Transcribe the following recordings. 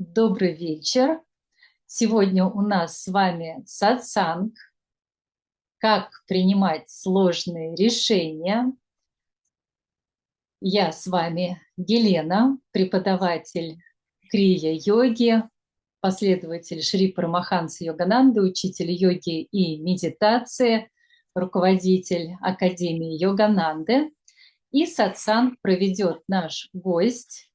Добрый вечер. Сегодня у нас с вами сатсанг, как принимать сложные решения. Я с вами Елена, преподаватель крийя-йоги, последователь Шри Парамахансы Йогананды, учитель йоги и медитации, руководитель Академии Йогананды. И сатсанг проведет наш гость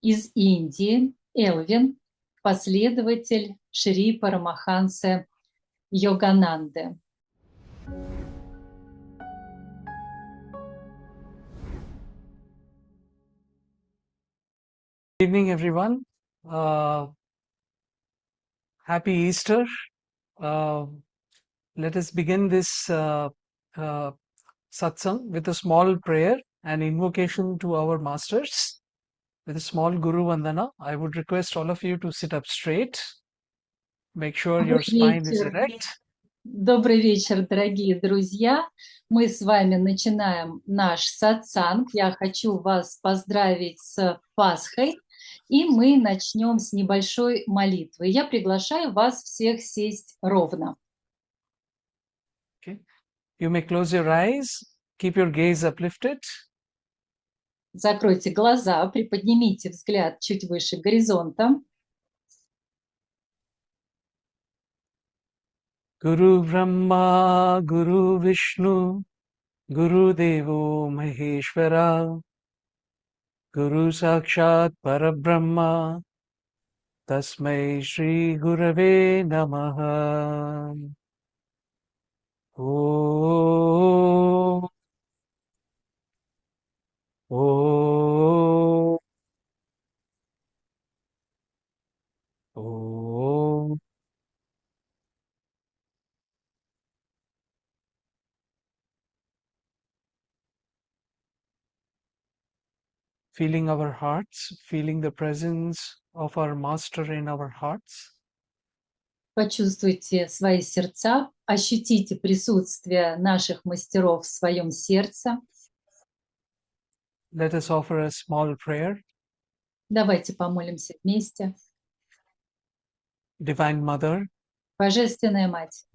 из Индии, Элвин, последователь Шри Парамахансы Йогананды. Good evening, everyone. Happy Easter. Let us begin this satsang with a small prayer and invocation to our masters with a small guru vandana. I would request all of you to sit up straight. Make sure your spine is erect. Добрый вечер, дорогие друзья. Мы с вами начинаем наш сатсанг. Я хочу вас поздравить с Пасхой. И мы начнем с небольшой молитвы. Я приглашаю вас всех сесть ровно. Okay. You may close your eyes. Keep your gaze uplifted. Закройте глаза, приподнимите взгляд чуть выше горизонта. Guru Brahma, Guru Vishnu, Guru Devo Maheshwara, Guru Sakshat Parabrahma, Tasmai Shri Gurave Namaha. Om. Om. Om. Feeling our hearts, feeling the presence of our Master in our hearts. Почувствуйте свои сердца, ощутите присутствие наших мастеров в своем сердце. Let us offer a small prayer. Давайте помолимся вместе. Divine Mother, Божественная Мать,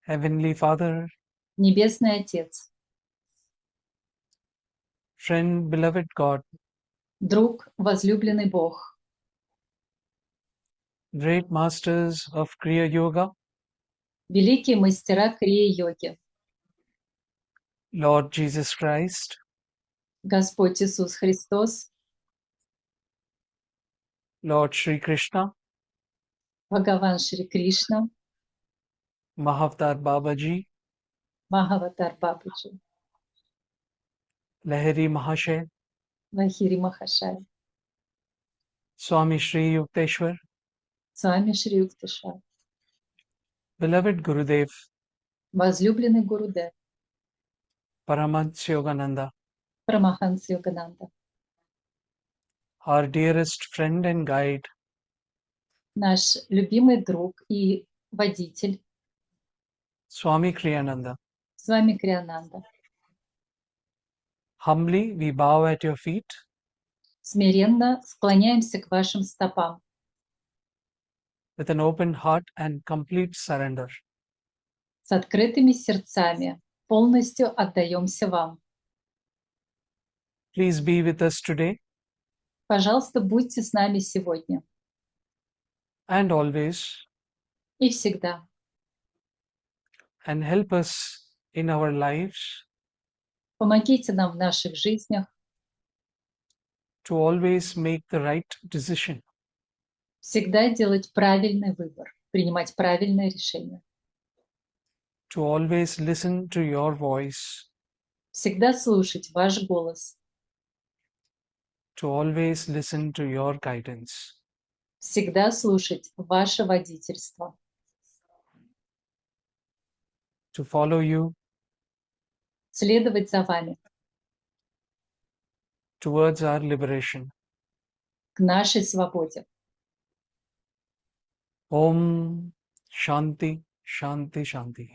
Heavenly Father, Небесный Отец, Friend, Beloved God, друг, возлюбленный Бог, Great Masters of Kriya Yoga, великие мастера крия-йоги, Lord Jesus Christ, Господь Иисус Христос, Lord Shri Krishna, Бхагаван Шри Кришна, Mahavatar Babaji, Махаватар Бабаджи, Lahiri Mahashay, Лахири Махашай, Swami Shri Yukteswar, Свами Шри Юктиша, Beloved Gurudev, возлюбленный Гурудев, Paramahanсы Йогананды, Парамахансы Йогананды, our dearest friend and guide, наш любимый друг и водитель, Swami Kriyananda. с вами Криянанда. Humbly we bow at your feet, Смиренно склоняемся к вашим стопам with an open heart and complete surrender. с открытыми сердцами, полностью отдаемся вам. Please be with us today Пожалуйста, будьте с нами сегодня and always, и всегда. and help us in our lives Помогите нам в наших жизнях to always make the right decision, всегда делать правильный выбор, принимать правильное решение, to always listen to your voice, всегда слушать ваш голос, to always listen to your guidance. всегда слушать ваше водительство, To follow you следовать за вами towards our liberation. к нашей свободе. Om Shanti Shanti Shanti.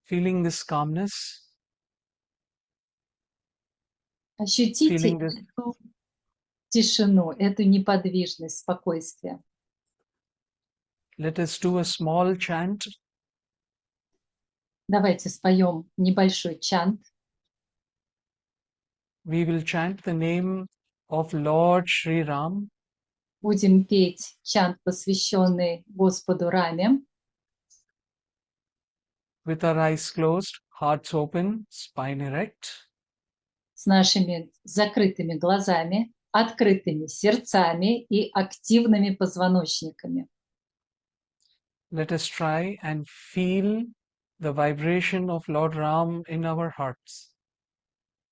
feeling this calmness, Ощутите feeling this. эту тишину, эту неподвижность, спокойствие. Let us do a small chant. Давайте споем небольшой чант. We will chant the name of Lord Sri Ram Будем петь чант, посвященный Господу Раме, with our eyes closed, hearts open, spine erect. с нашими закрытыми глазами, открытыми сердцами и активными позвоночниками. Let us try and feel the vibration of Lord Ram in our hearts.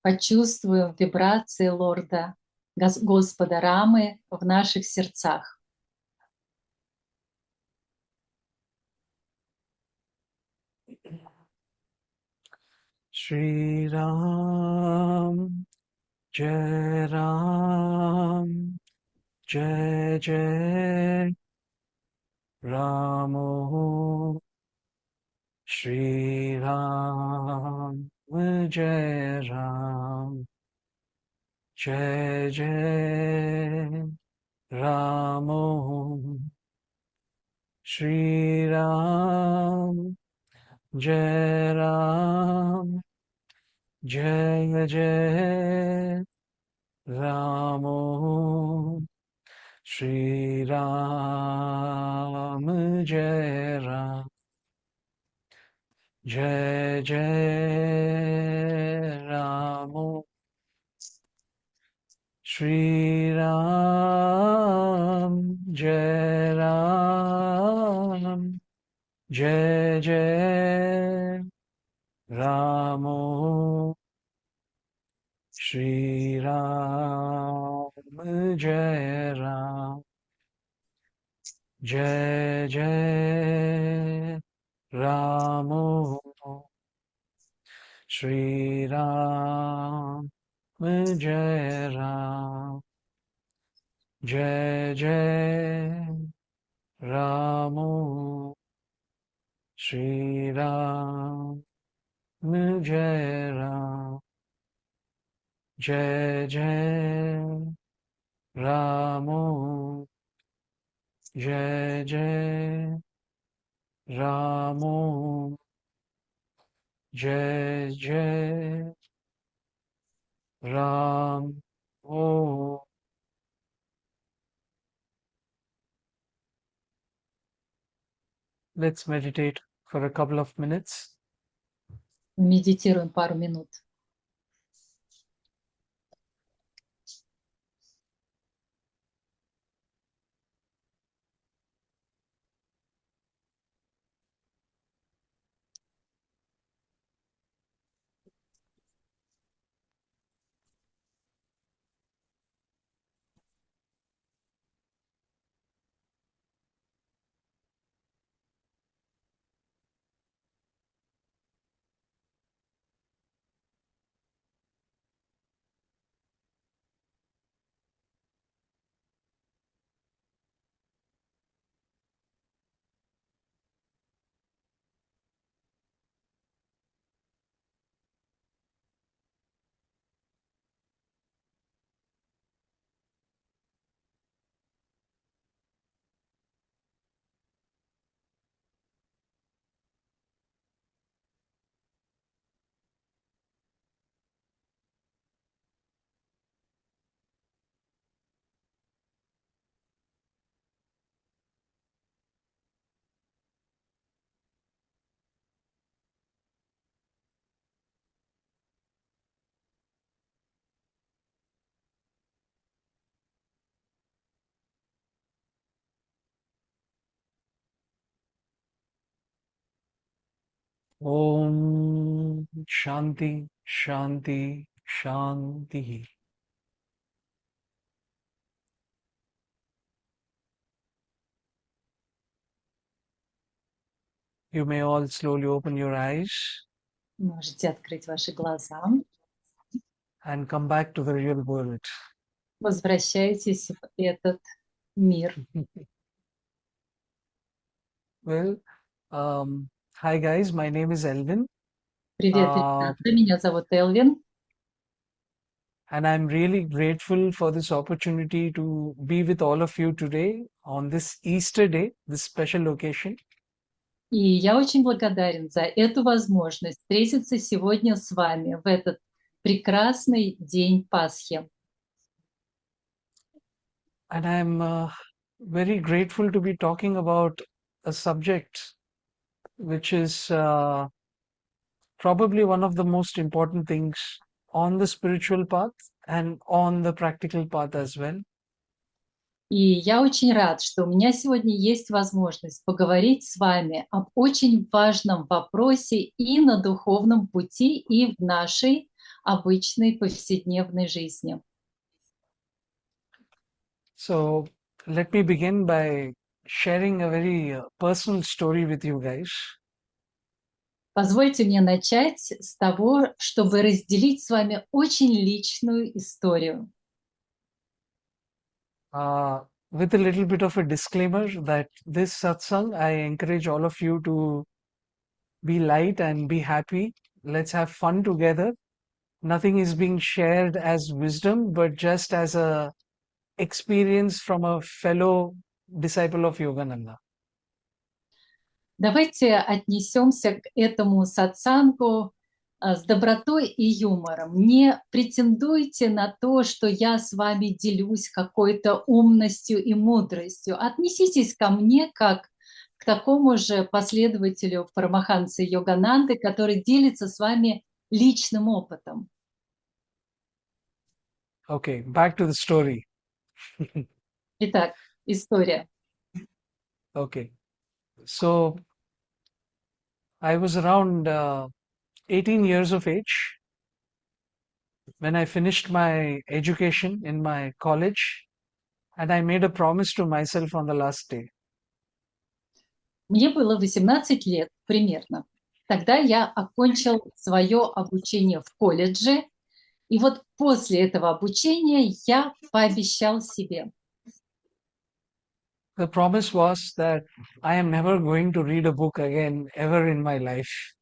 Почувствуем вибрации Лорда, Господа Рамы в наших сердцах. Shri Ram, Jai Ram, Jai Jai Ramo, Shri Ram, Jai Ram, Jai Jai Ramo, Shri Ram, Jai Ram, Jai Jai Ramo, Shri Ram, Jai Ram, Jai Jai Ramo, Shri Ram, Jai Ram, Jai Jai Ramo, Shri Ram, Jai Ram, Jai Jai Ramo, Shri Ram, Jai Ram, Jai Jai Ramo, Shri Ram, Jai Ram, Jai Jai Ramo, Jai Jai Ramo, Jai Jai Ram. Oh, let's meditate for a couple of minutes. Медитируем пару минут. Om Shanti, Shanti, Shanti. You may all slowly open your eyes Можете открыть ваши глаза. and come back to the real world. Возвращайтесь в этот мир. Well, hi guys, my name is Elvin. Привет, Uh, ребята. Меня зовут Элвин. and I'm really grateful for this opportunity to be with all of you today on this Easter day, this special occasion. И я очень благодарен за эту возможность встретиться сегодня с вами в этот прекрасный день Пасхи. And I'm very grateful to be talking about a subject which is probably one of the most important things on the spiritual path and on the practical path as well. И я очень рад, что у меня сегодня есть возможность поговорить с вами об очень важном вопросе и на духовном пути, и в нашей обычной повседневной жизни. So let me begin by sharing a very personal story with you guys. Позвольте мне начать с того, чтобы разделить с вами очень личную историю. With a little bit of a disclaimer that this satsang, I encourage all of you to be light and be happy. Let's have fun together. Nothing is being shared as wisdom, but just as a experience from a fellow disciple of Yogananda. Давайте отнесемся к этому сатсангу с добротой и юмором. Не претендуйте на то, что я с вами делюсь какой-то умностью и мудростью. Отнеситесь ко мне как к такому же последователю Парамахансы Йогананды, который делится с вами личным опытом. Okay, back to the story. Итак, история. Okay, so I was around 18 years of age when I finished my education in my college, and I made a promise to myself on the last day. Мне было 18 лет примерно. Тогда я окончил свое обучение в колледже, и вот после этого обучения я пообещал себе. The promise was that I am never going to read a book again ever in my life.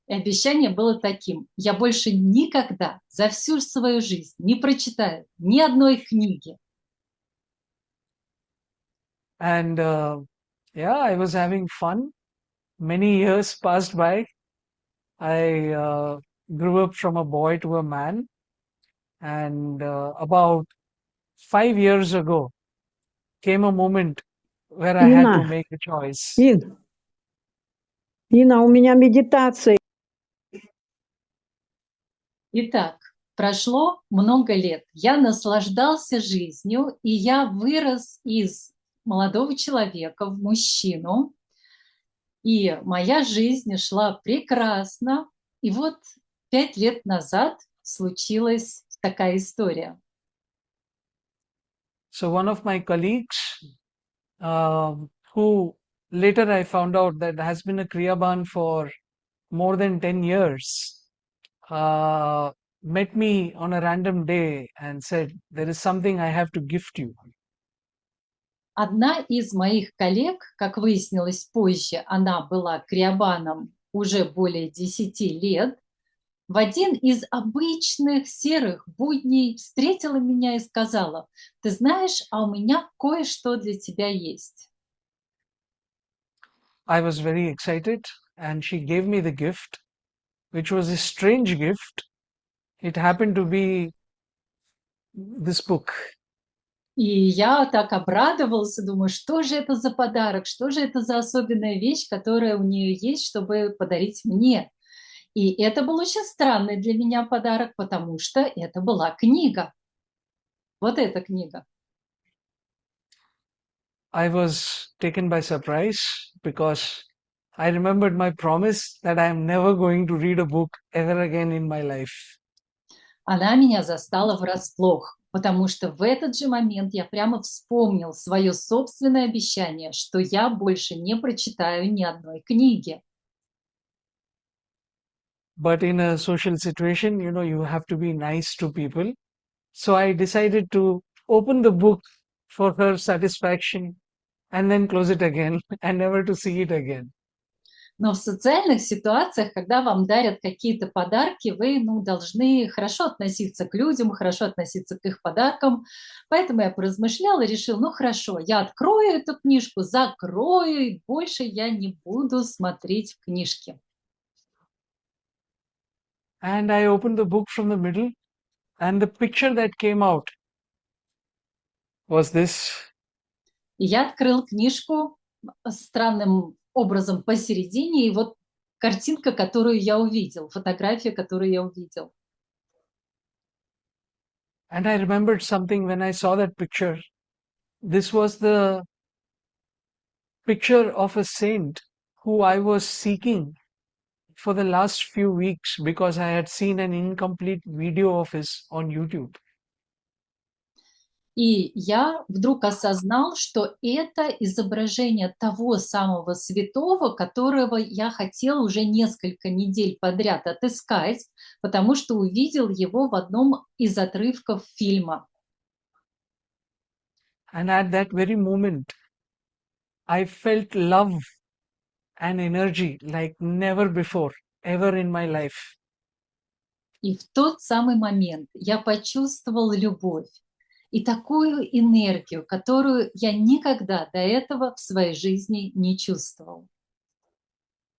И обещание было таким: я больше никогда за всю свою жизнь не прочитаю ни одной книги. And yeah, I was having fun. Many years passed by. I grew up from a boy to a man. And about 5 years ago came a moment where I had to make a choice. Ина, у меня медитация. Итак, прошло много лет. Я наслаждался жизнью, и я вырос из молодого человека в мужчину. И моя жизнь шла прекрасно. И вот 5 лет назад случилась такая история. So one of my colleagues, who later I found out that has been a Kriyaban for more than 10 years, met me on a random day and said, there is something I have to gift you. Одна из моих коллег, как выяснилось позже, она была криябаном уже более 10 лет, в один из обычных серых будней встретила меня и сказала: «Ты знаешь, а у меня кое-что для тебя есть». I was very excited and she gave me the gift, which was a strange gift. It happened to be this book. И я так обрадовался, думаю, что же это за подарок, что же это за особенная вещь, которая у нее есть, чтобы подарить мне. И это был очень странный для меня подарок, потому что это была книга. Вот эта книга. I was taken by surprise because I remembered my promise that I am never going to read a book ever again in my life. Она меня застала врасплох, потому что в этот же момент я прямо вспомнил свое собственное обещание, что я больше не прочитаю ни одной книги. But in a social situation, you have to be nice to people. So I decided to open the book for her satisfaction and then close it again and never to see it again. Но в социальных ситуациях, когда вам дарят какие-то подарки, вы, должны хорошо относиться к людям, хорошо относиться к их подаркам. Поэтому я поразмышляла и решила, хорошо, я открою эту книжку, закрою, и больше я не буду смотреть книжки. And I opened the book from the middle, and the picture that came out was this. И я открыл книжку странным образом посередине, и вот картинка, которую я увидел, фотография, которую я увидел. And I remembered something when I saw that picture. This was the picture of a saint who I was seeking for the last few weeks because I had seen an incomplete video of his on YouTube. И я вдруг осознал, что это изображение того самого святого, которого я хотел уже несколько недель подряд отыскать, потому что увидел его в одном из отрывков фильма. And at that very moment, I felt love and energy like never before, ever in my life. И в тот самый момент я почувствовал любовь и такую энергию, которую я никогда до этого в своей жизни не чувствовал.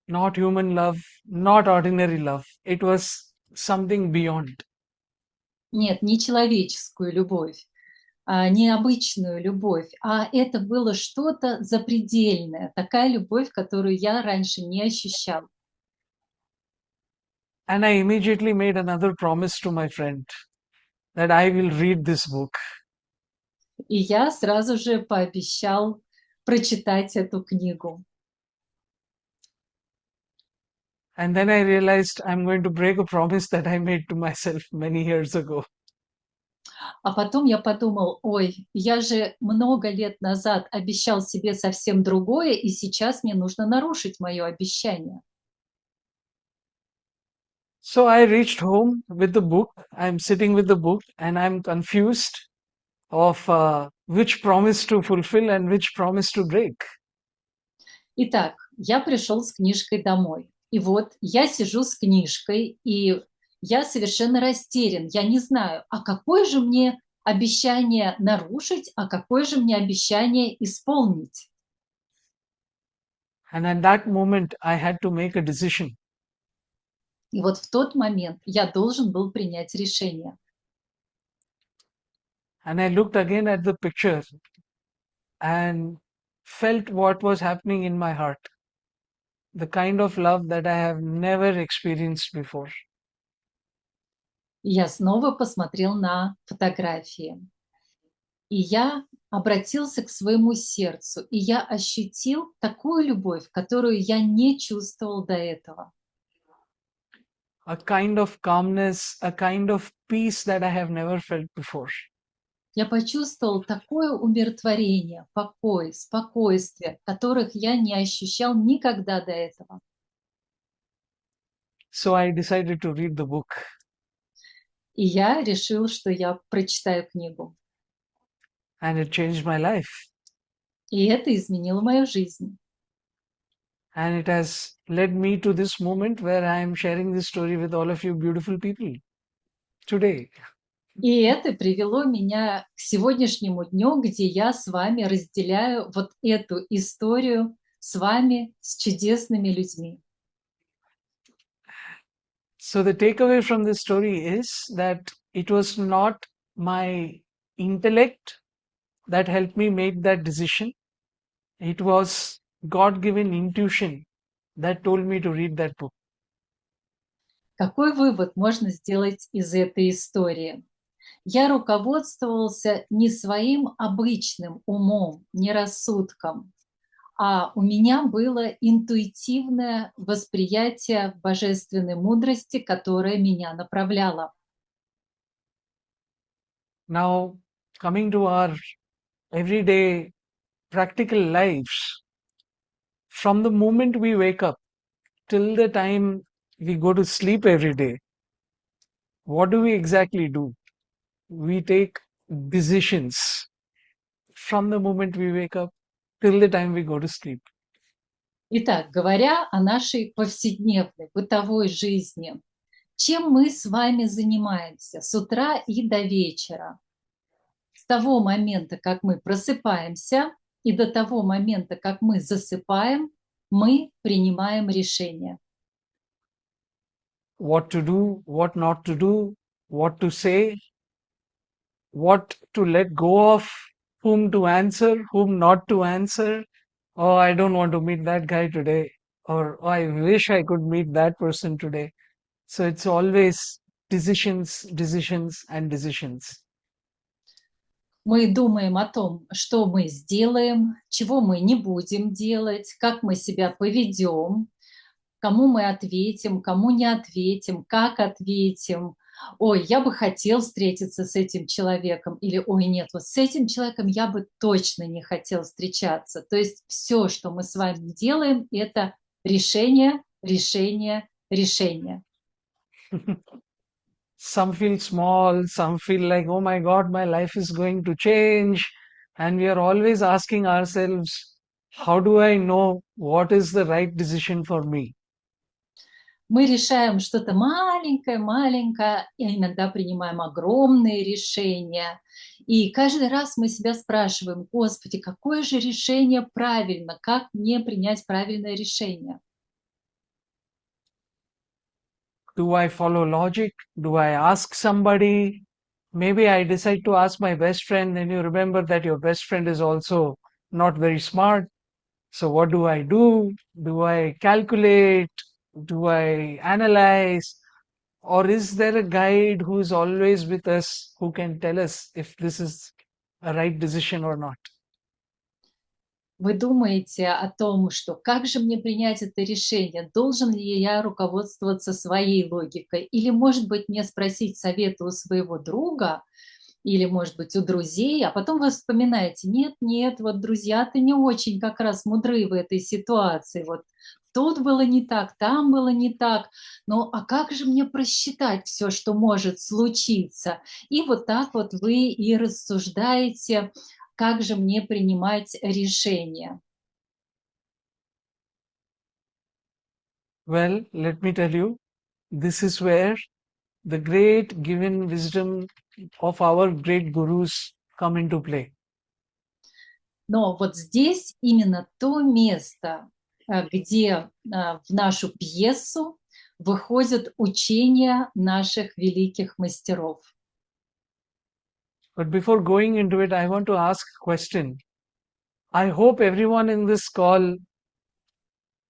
Not human love, not ordinary love. It was something beyond. Нет, не человеческую любовь, не обычную любовь, а это было что-то запредельное, такая любовь, которую я раньше не ощущал. And I immediately made another promise to my friend that I will read this book. И я сразу же пообещал прочитать эту книгу. And then I realized I'm going to break a promise that I made to myself many years ago. А потом я подумал, ой, я же много лет назад обещал себе совсем другое, и сейчас мне нужно нарушить мое обещание. So I reached home with the book. I'm sitting with the book and I'm confused of which promise to fulfill and which promise to break. Итак, я пришел с книжкой домой. И вот я сижу с книжкой, и я совершенно растерян. Я не знаю, а какое же мне обещание нарушить, а какое же мне обещание исполнить. And at that moment, I had to make a decision. И вот в тот момент я должен был принять решение. And I looked again at the picture and felt what was happening in my heart. The kind of love that I have never experienced before. И я снова посмотрел на фотографии. И я обратился к своему сердцу, и я ощутил такую любовь, которую я не чувствовал до этого. A kind of calmness, a kind of peace that I have never felt before. Я почувствовал такое умиротворение, покой, спокойствие, которых я не ощущал никогда до этого. So I decided to read the book. И я решил, что я прочитаю книгу. And it changed my life. И это изменило мою жизнь. And it has led me to this moment where I am sharing this story with all of you beautiful people today. И это привело меня к сегодняшнему дню, где я с вами разделяю вот эту историю с вами, с чудесными людьми. So the takeaway from this story is that it was not my intellect that helped me make that decision. It was God-given intuition that told me to read that book. Какой вывод можно сделать из этой истории? Я руководствовался не своим обычным умом, не рассудком, а у меня было интуитивное восприятие божественной мудрости, которая меня направляла. Now, coming to our everyday practical lives, from the moment we wake up till the time we go to sleep every day, what do we exactly do? We take decisions from the moment we wake up till the time we go to sleep. Итак, говоря о нашей повседневной бытовой жизни, чем мы с вами занимаемся с утра и до вечера? С того момента, как мы просыпаемся, и до того момента, как мы засыпаем, мы принимаем решения. What to do, what not to do, what to say, what to let go of, whom to answer, whom not to answer. Oh, I don't want to meet that guy today. Or oh, I wish I could meet that person today. So it's always decisions, decisions, and decisions. Мы думаем о том, что мы сделаем, чего мы не будем делать, как мы себя поведем, кому мы ответим, кому не ответим, как ответим. Ой, я бы хотел встретиться с этим человеком, или ой, нет, вот с этим человеком я бы точно не хотел встречаться. То есть все, что мы с вами делаем, это решение, решение, решение. Some feel small, some feel like, oh my God, my life is going to change. And we are always asking ourselves, how do I know what is the right decision for me? Мы решаем что-то маленькое, маленькое, и иногда принимаем огромные решения. И каждый раз мы себя спрашиваем: Господи, какое же решение правильно? Как мне принять правильное решение? Do I follow logic? Do I ask somebody? Maybe I decide to ask my best friend, then you remember that your best friend is also not very smart. So what do I do? Do I calculate? Do I analyze? Or is there a guide who is always with us who can tell us if this is a right decision or not? Вы думаете о том, что как же мне принять это решение? Должен ли я руководствоваться своей логикой? Или, может быть, мне спросить совета у своего друга, или, может быть, у друзей, а потом вы вспоминаете: нет, нет, вот друзья-то не очень как раз мудры в этой ситуации, вот тут было не так, там было не так, ну а как же мне просчитать все, что может случиться? И вот так вот вы и рассуждаете, как же мне принимать решения. Well, let me tell you, this is where the great given wisdom of our great gurus come into play. Но вот здесь именно то место, где в нашу пьесу выходят учения наших великих мастеров. But before going into it, I want to ask a question. I hope everyone in this call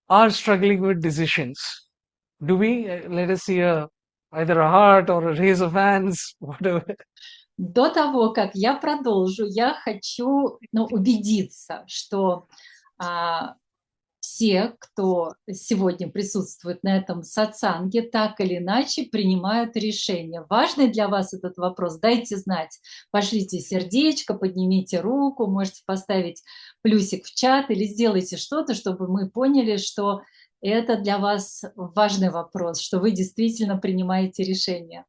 are struggling with decisions. Do we? Let us see either a heart or a raise of hands, whatever. До того, как я продолжу, я хочу, убедиться, что а, все, кто сегодня присутствует на этом сатсанге, так или иначе принимают решение. Важный для вас этот вопрос? Дайте знать. Пошлите сердечко, поднимите руку, можете поставить плюсик в чат или сделайте что-то, чтобы мы поняли, что это для вас важный вопрос, что вы действительно принимаете решение.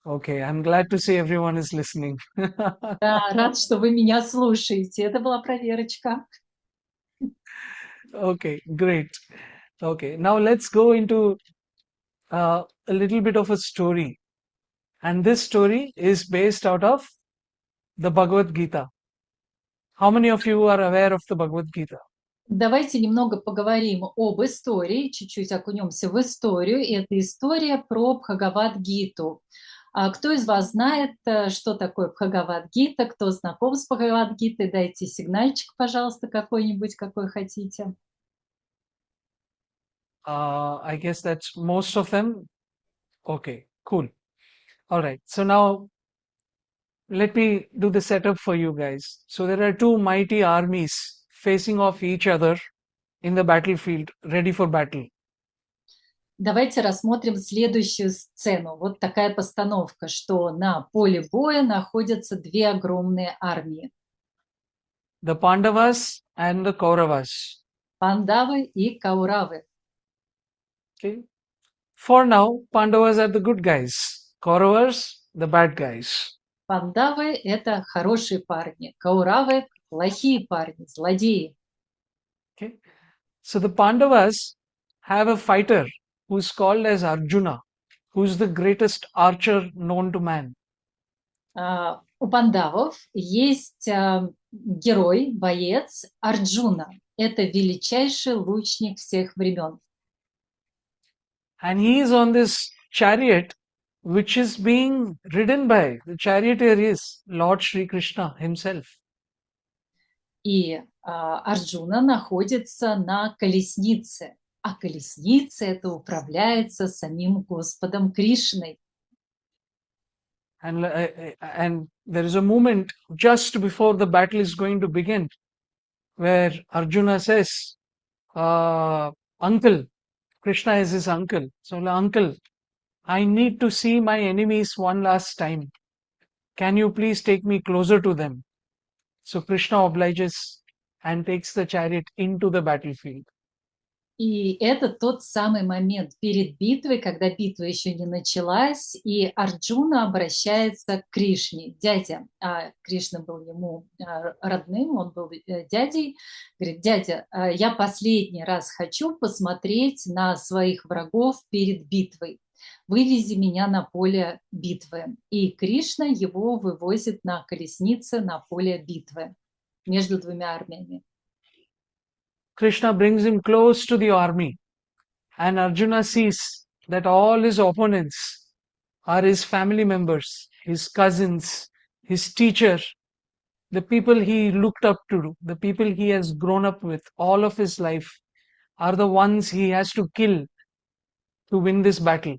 Okay, I'm glad to see everyone is listening. Да, рад, что вы меня слушаете. Это была проверочка. Okay, great. Okay, now let's go into a little bit of a story. And this story is based out of the Bhagavad Gita. How many of you are aware of the Bhagavad Gita? Давайте немного поговорим об истории, чуть-чуть окунемся в историю. И это история про Бхагавад-гиту. А кто из вас знает, что такое Бхагавад-гита? Кто знаком с Бхагавад-гитой? Дайте сигнальчик, пожалуйста, какой-нибудь, какой хотите. I guess that's most of them. Okay, cool. All right. So now let me do the setup for you guys. So there are two mighty armies facing off each other in the battlefield, ready for battle. Давайте рассмотрим следующую сцену. Вот такая постановка, что на поле боя находятся две огромные армии. The Pandavas and the Kauravas. Пандавы и Кауравы. Okay. For now, Pandavas are the good guys. Kauravas, the bad guys. Пандавы – это хорошие парни, Кауравы – плохие парни, злодеи. Okay. So the Pandavas have a fighter who's called as Arjuna, who's the greatest archer known to man. У пандавов есть герой, боец Арджуна. Это величайший лучник всех времен. And he is on this chariot which is being ridden by, the charioteer is Lord Sri Krishna himself. И Арджуна находится на колеснице, а колесница это управляется самим Господом Кришной. And there is a moment just before the battle is going to begin where Arjuna says, uncle, Krishna is his uncle. So, uncle, I need to see my enemies one last time. Can you please take me closer to them? So Krishna obliges and takes the chariot into the battlefield. И это тот самый момент перед битвой, когда битва еще не началась, и Арджуна обращается к Кришне, дядя. Кришна был ему родным, он был дядей. Говорит, дядя, я последний раз хочу посмотреть на своих врагов перед битвой. Вывези меня на поле битвы. И Кришна его вывозит на колеснице на поле битвы между двумя армиями. Krishna brings him close to the army, and Arjuna sees that all his opponents are his family members, his cousins, his teacher, the people he looked up to, the people he has grown up with all of his life are the ones he has to kill to win this battle.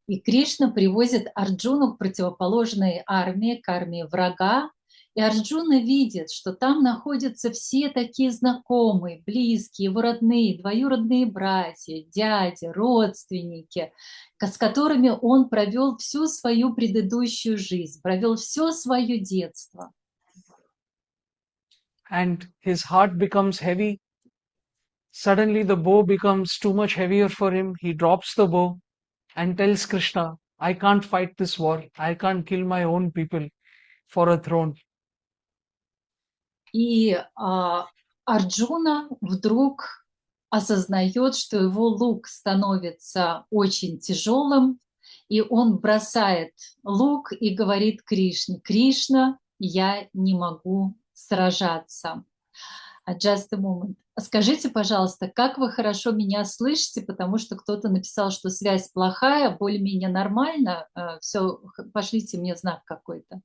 И Кришна привозит Арджуну к противоположной армии, к армии врага. И Арджуна видит, что там находятся все такие знакомые, близкие, его родные, двоюродные братья, дяди, родственники, с которыми он провел всю свою предыдущую жизнь, провел все свое детство. And his heart becomes heavy. Suddenly the bow becomes too much heavier for him. He drops the bow and tells Krishna, I can't fight this war. I can't kill my own people for a throne. И Арджуна вдруг осознает, что его лук становится очень тяжелым, и он бросает лук и говорит Кришне, Кришна, я не могу сражаться. Just a moment. Скажите, пожалуйста, как вы хорошо меня слышите, потому что кто-то написал, что связь плохая, более-менее нормально. Все, пошлите мне знак какой-то.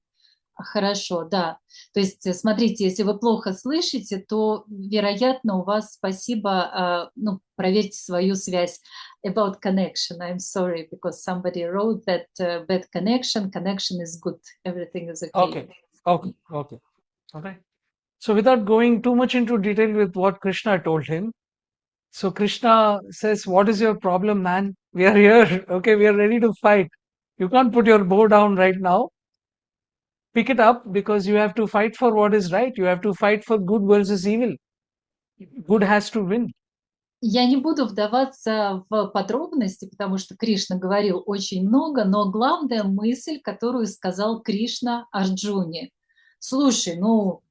Хорошо, да. То есть, смотрите, если вы плохо слышите, то, вероятно, у вас, спасибо, проверьте свою связь. About connection, I'm sorry, because somebody wrote that bad connection is good, everything is okay. Okay. Okay. So without going too much into detail with what Krishna told him, so Krishna says, what is your problem, man? We are here, okay, we are ready to fight. You can't put your bow down right now. Pick it up because you have to fight for what is right. You have to fight for good versus evil. Good has to win. Я не буду вдаваться в подробности, потому что Кришна говорил очень много, но главная мысль, которую сказал Кришна Арджуне. Слушай,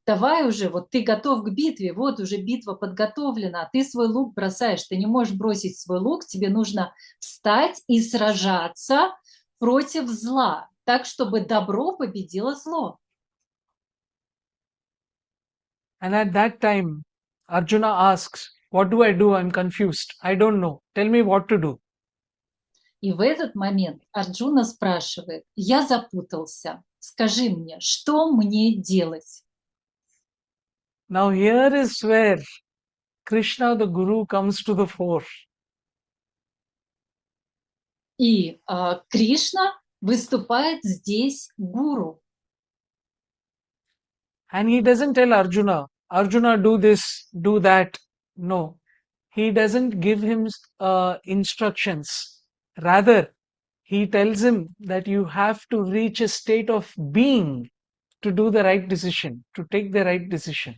давай уже, вот ты готов к битве, вот уже битва подготовлена, а ты свой лук бросаешь, ты не можешь бросить свой лук, тебе нужно встать и сражаться против зла, так, чтобы добро победило зло. And at that time, Arjuna asks, what do I do? I'm confused. I don't know. Tell me what to do. И в этот момент Арджуна спрашивает, я запутался, скажи мне, что мне делать? Now here is where Krishna the Guru comes to the fore. И Кришна выступает здесь гуру. And he doesn't tell Arjuna, Arjuna, do this, do that. No, he doesn't give him instructions. Rather, he tells him that you have to reach a state of being to do the right decision, to take the right decision.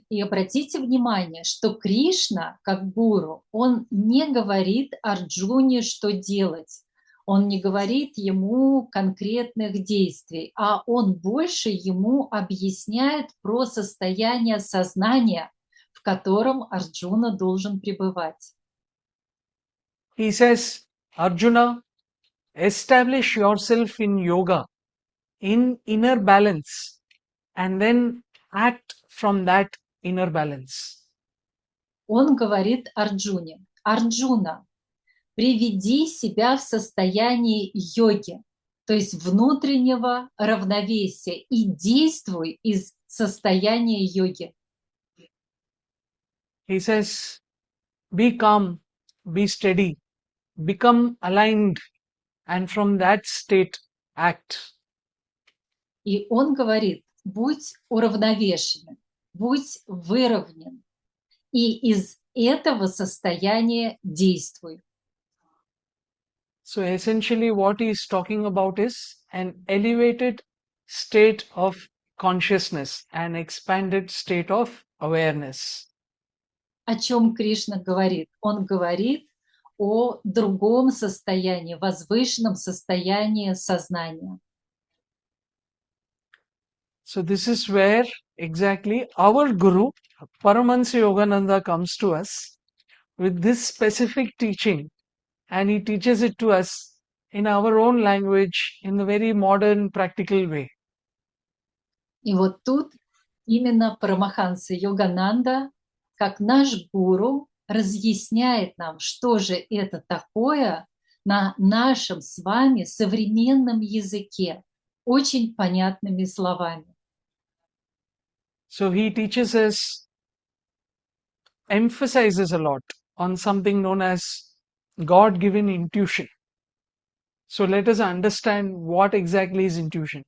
И обратите внимание, что Кришна, как гуру, он не говорит Арджуне, что делать. Он не говорит ему конкретных действий, а он больше ему объясняет про состояние сознания, в котором Арджуна должен пребывать. He says, Arjuna, establish yourself in yoga, in inner balance, and then act from that inner balance. Он говорит Арджуне: Арджуна, приведи себя в состояние йоги, то есть внутреннего равновесия, и действуй из состояния йоги. He says, be calm, be steady, become aligned, and from that state, act. И он говорит: будь уравновешенным, будь выровнен, и из этого состояния действуй. So essentially what he is talking about is an elevated state of consciousness, an expanded state of awareness. О чем Кришна говорит? Он говорит о другом состоянии, возвышенном состоянии сознания. So this is where exactly our guru, Paramahanсы Yogananda, comes to us with this specific teaching, and he teaches it to us in our own language in a very modern, practical way. И вот тут именно Парамахансы Йогананда, как наш гуру, разъясняет нам, что же это такое на нашем с вами современном языке, очень понятными словами. So he teaches us, emphasizes a lot on something known as God-given intuition. So let us understand what exactly is intuition.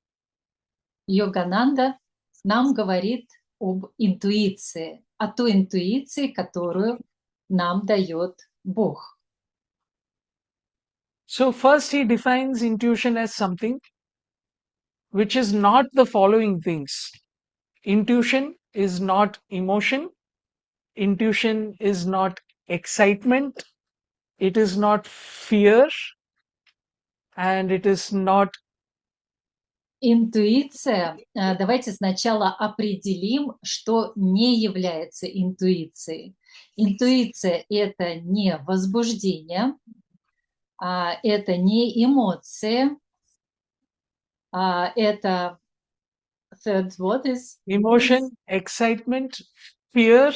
Йогананда нам говорит об интуиции, о той интуиции, которую нам дает Бог. So first he defines intuition as something which is not the following things. Intuition is not emotion. Intuition is not excitement. It is not fear. And it is not. Интуиция, давайте сначала определим, что не является интуицией. Интуиция – это не возбуждение, это не эмоции, это third what is? Emotion, excitement, fear,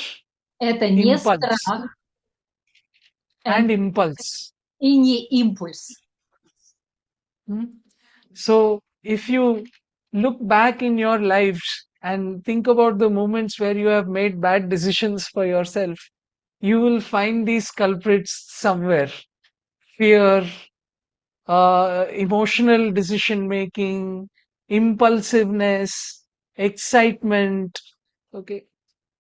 Это не impulse. страх And impulse. и не импульс. So if you look back in your lives and think about the moments where you have made bad decisions for yourself, you will find these culprits somewhere. Fear, emotional decision making, impulsiveness, excitement. Okay.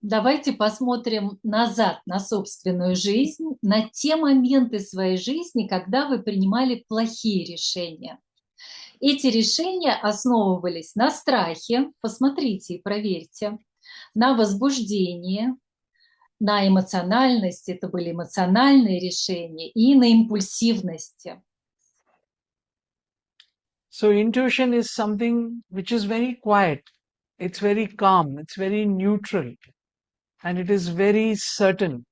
Давайте посмотрим назад на собственную жизнь, на те моменты своей жизни, когда вы принимали плохие решения. Эти решения основывались на страхе, посмотрите и проверьте, на возбуждении, на эмоциональности, это были эмоциональные решения, и на импульсивности. So intuition is something which is very quiet. It's very calm. It's very neutral. And it is very certain.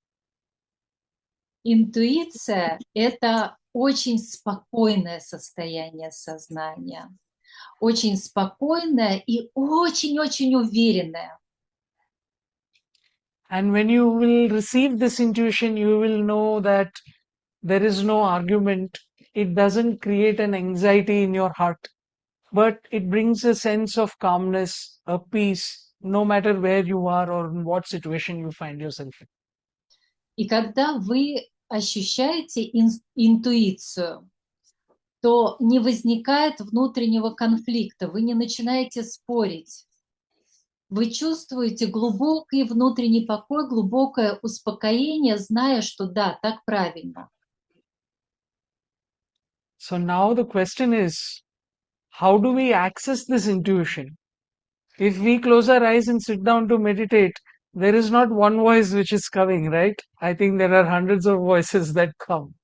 Интуиция – это очень спокойное состояние сознания, очень спокойное и очень-очень уверенное. And when you will receive this intuition, you will know that there is no argument. It doesn't create an anxiety in your heart, but it brings a sense of calmness, a peace, no matter where you are or in what situation you find yourself in. И когда вы ощущаете интуицию, то не возникает внутреннего конфликта, вы не начинаете спорить. Вы чувствуете глубокий внутренний покой, глубокое успокоение, зная, что да, так правильно. So now the question is, how do we access this intuition? If we close our eyes and sit down to meditate, there is not one voice which is coming, right? I think there are hundreds of voices that come.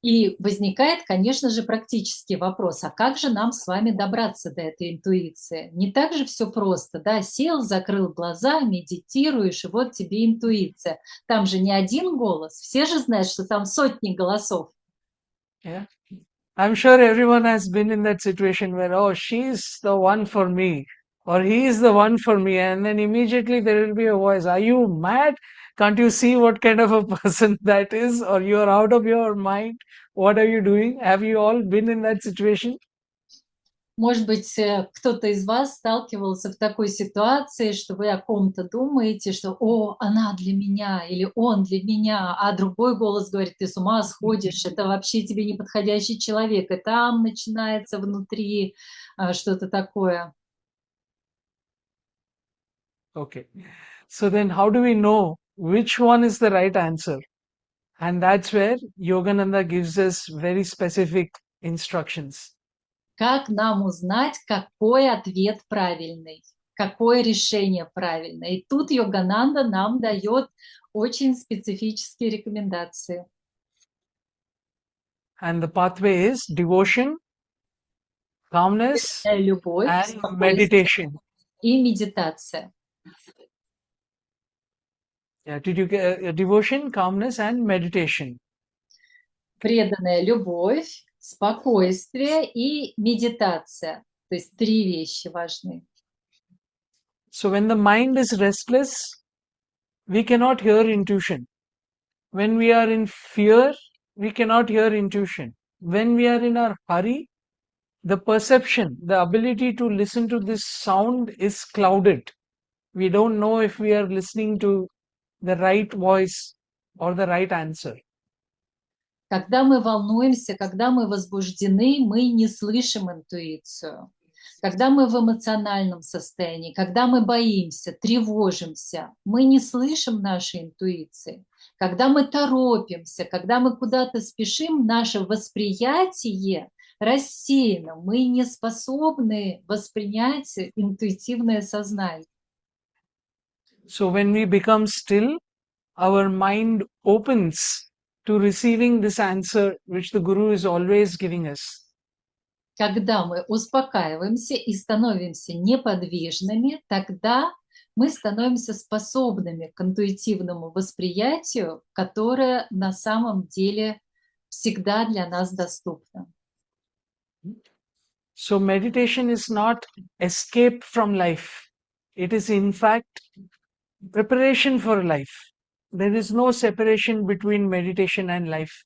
И возникает, конечно же, практический вопрос, а как же нам с вами добраться до этой интуиции? Не так же все просто, да, сел, закрыл глаза, медитируешь, и вот тебе интуиция. Там же не один голос, все же знают, что там сотни голосов. Yeah. I'm sure everyone has been in that situation where, oh, she's the one for me, or he is the one for me, and then immediately there will be a voice, are you mad? Can't you see what kind of a person that is? Or you're out of your mind? What are you doing? Have you all been in that situation? Может быть, кто-то из вас сталкивался в такой ситуации, что вы о ком-то думаете, что «О, она для меня» или «Он для меня», а другой голос говорит «Ты с ума сходишь, это вообще тебе неподходящий человек», и там начинается внутри что-то такое. Okay. So then how do we know which one is the right answer? And that's where Yogananda gives us very specific instructions. Как нам узнать, какой ответ правильный, какое решение правильное? И тут Йогананда нам дает очень специфические рекомендации. And the pathway is devotion, calmness, Любовь, and спокойствие meditation. и медитация. Yeah, did you get devotion, calmness, and meditation? Преданная любовь, спокойствие и медитация. То есть 3 вещи важны. So when the mind is restless, we cannot hear intuition. When we are in fear, we cannot hear intuition. When we are in our hurry, the perception, the ability to listen to this sound is clouded. We don't know if we are listening to the right voice or the right answer. Когда мы волнуемся, когда мы возбуждены, мы не слышим интуицию. Когда мы в эмоциональном состоянии, когда мы боимся, тревожимся, мы не слышим нашей интуиции. Когда мы торопимся, когда мы куда-то спешим, наше восприятие рассеяно, мы не способны воспринять интуитивное сознание. So when we become still, our mind opens to receiving this answer which the Guru is always giving us. Когда мы успокаиваемся и становимся неподвижными, тогда мы становимся способными к интуитивному восприятию, которое на самом деле всегда для нас доступно. So meditation is not escape from life. It is in fact preparation for life. There is no separation between meditation and life.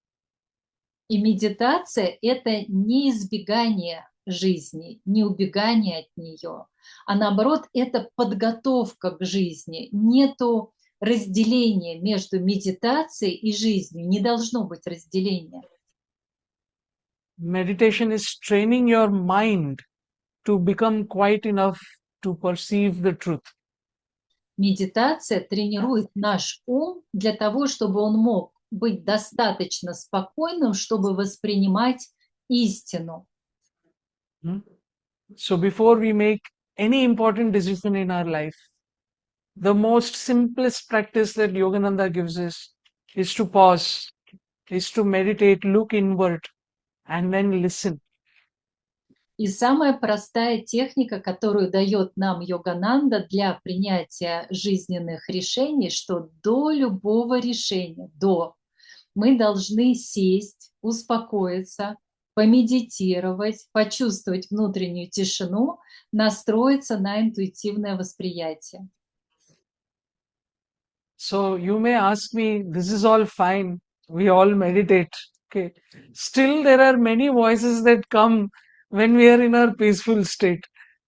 И медитация– это не избегание жизни, не убегание от нее, а наоборот, это подготовка к жизни. Нету разделения между медитацией и жизнью, не должно быть разделения. Meditation is training your mind to become quiet enough to perceive the truth. Медитация тренирует наш ум для того, чтобы он мог быть достаточно спокойным, чтобы воспринимать истину. So before we make any important decision in our life, the most simplest practice that Yogananda gives us is to pause, is to meditate, look inward, and then listen. И самая простая техника, которую дает нам Йогананда для принятия жизненных решений, что до любого решения, мы должны сесть, успокоиться, помедитировать, почувствовать внутреннюю тишину, настроиться на интуитивное восприятие. So you may ask me, this is all fine. We all meditate. Okay. Still, there are many voices that come when we are in our peaceful state.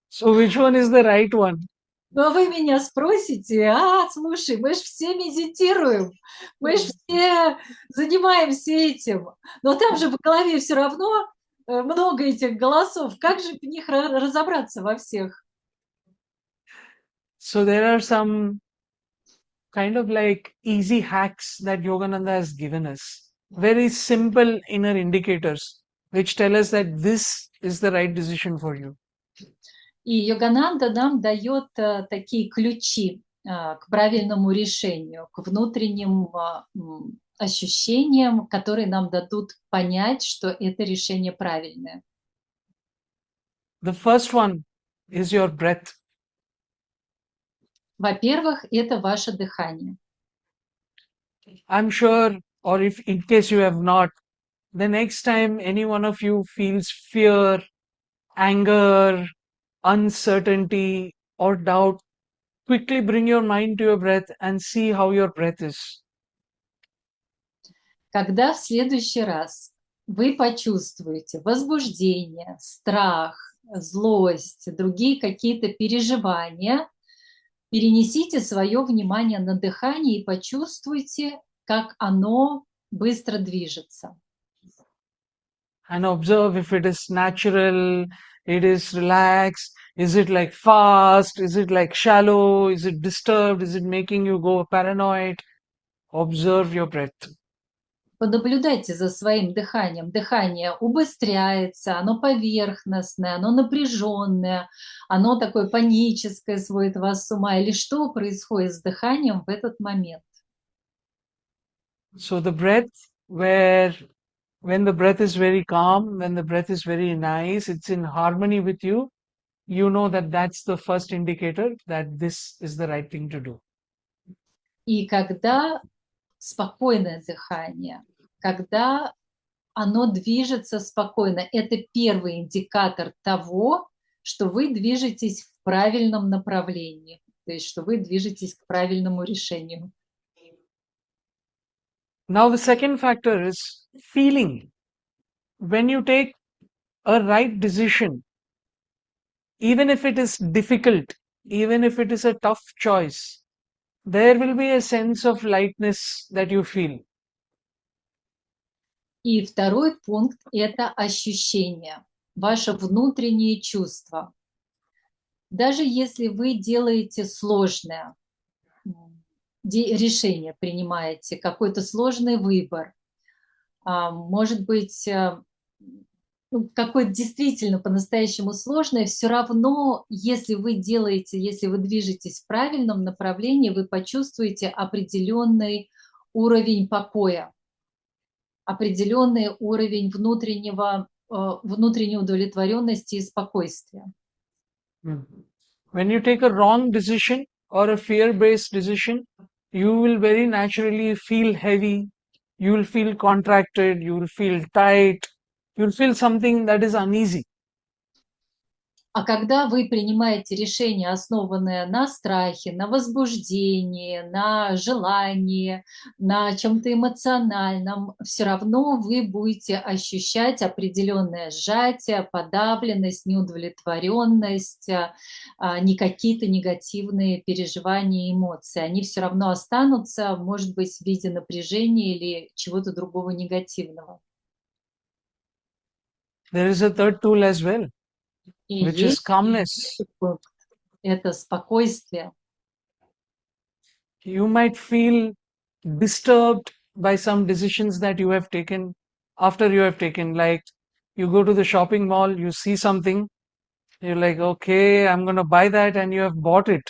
So which one is the right one? Ну, а вы меня спросите, слушай, мы же все медитируем, мы же все занимаемся этим, но там же в голове все равно много этих голосов, как же в них разобраться во всех? So there are some kind of like easy hacks that Yogananda has given us. Very simple inner indicators which tell us that this is the right decision for you. И Йогананда нам дает такие ключи, к правильному решению, к внутренним ощущениям, которые нам дадут понять, что это решение правильное. The first one is your breath. Во-первых, это ваше дыхание. I'm sure, or if in case you have not, the next time any one of you feels fear, anger, uncertainty, or doubt, quickly bring your mind to your breath and see how your breath is. Когда в следующий раз вы почувствуете возбуждение, страх, злость, другие какие-то переживания, перенесите свое внимание на дыхание и почувствуйте, как оно быстро движется. And observe if it is natural, it is relaxed, is it like fast, is it like shallow, is it disturbed, is it making you go paranoid? Observe your breath. Понаблюдайте за своим дыханием. Дыхание убыстряется, оно поверхностное, оно напряженное, оно такое паническое, сводит вас с ума. Или что происходит с дыханием в этот момент? So the breath, when the breath is very calm, when the breath is very nice, it's in harmony with you, you know that that's the first indicator that this is the right thing to do. И когда спокойное дыхание, когда оно движется спокойно, это первый индикатор того, что вы движетесь в правильном направлении, то есть что вы движетесь к правильному решению. Now the second factor is feeling. When you take a right decision, even if it is difficult, even if it is a tough choice, there will be a sense of lightness that you feel. И второй пункт – это ощущение, ваше внутреннее чувство. Даже если вы делаете сложное решение, принимаете какой-то сложный выбор, может быть, какое-то действительно по-настоящему сложное, все равно, если вы делаете, если вы движетесь в правильном направлении, вы почувствуете определенный уровень покоя, определенный уровень внутренней удовлетворенности и спокойствия. When you take a wrong decision or a fear-based decision, you will very naturally feel heavy, you will feel contracted, you will feel tight, you will feel something that is uneasy. А когда вы принимаете решение, основанное на страхе, на возбуждении, на желании, на чем-то эмоциональном, все равно вы будете ощущать определенное сжатие, подавленность, неудовлетворенность, не какие-то негативные переживания и эмоции. Они все равно останутся, может быть, в виде напряжения или чего-то другого негативного. There is a third tool as well, И which is есть calmness. это спокойствие. You might feel disturbed by some decisions that you have taken after you have taken, like you go to the shopping mall, you see something, you're like, okay, I'm going to buy that, and you have bought it.